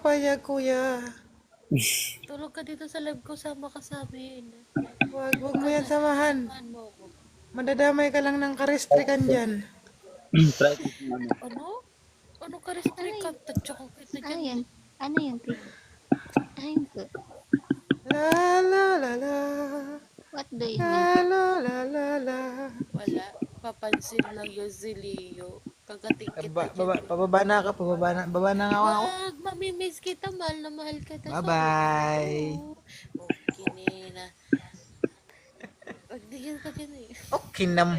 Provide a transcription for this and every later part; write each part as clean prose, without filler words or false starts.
Paya, kuya. Tulog ka dito sa live ko, sama ka sa amin. Wag mo yan samahan. Samahan mo ako. Madadamay ka lang ng karestrikan dyan. Try ko kung ano. Ano? Ano ka restrict? Tadyo ko kita Ano dyan. yun? Ano yun, Tik? Ayun po. La la la la. What do you La mean? la la la la. Wala. Papansin lang yung si Leo. Kagating kita dyan. Pababa na ka, baba na nga ako. Wag, mamimiss kita. Mahal na mahal kita. Bye-bye. Okay na. Pagdigil ka dyan eh. Okay nam.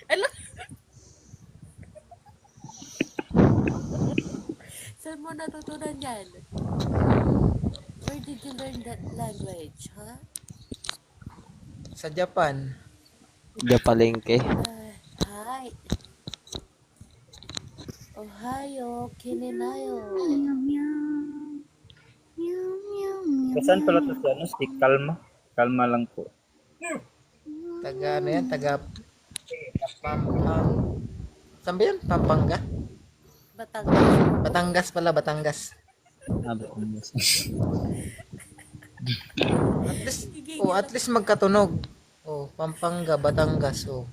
Ano? Saan mo natutunan yan? Where did you learn that language, ha? Sa Japan. Japalengke. Hi. Ohio, kininayo. Meow, meow. Meow, meow, meow. Saan pala to si ano? Si Kalma? Kalma lang po. Taga ano yan? Taga Pampang. Saan ba yan? Pampanga? Batangas. Batangas pala, Batangas. At least magkatunog. Oh, Pampanga, Batangas. Oh.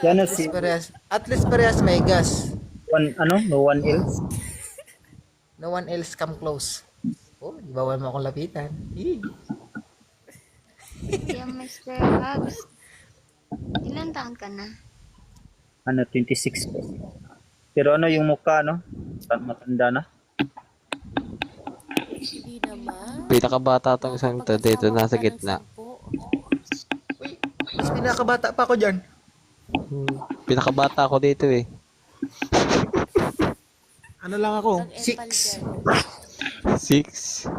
Si ano si At least parehas may gas. no one else? No one else come close. Oh, di bawal mo akong lapitan. Yung Mr. Hugs. Ilan taon ka na? Ano, 26 po. Pero ano yung mukha, no? Matanda na. Hindi naman. Pinakabata tong isang to dito, nasa gitna. Uy, mas pinakabata pa ako dyan. Pinakabata ako dito eh. Ano lang ako? Nag-empal 6. dyan. 6.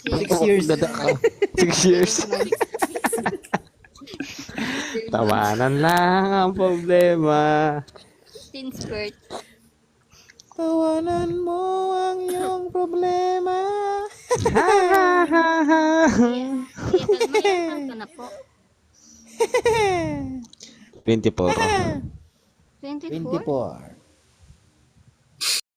6 years. 6 years. Tawanan lang ang problema. Teen skirt. Tawanan mo ang iyong problema. Iyan ka na po. 24. 24? 24.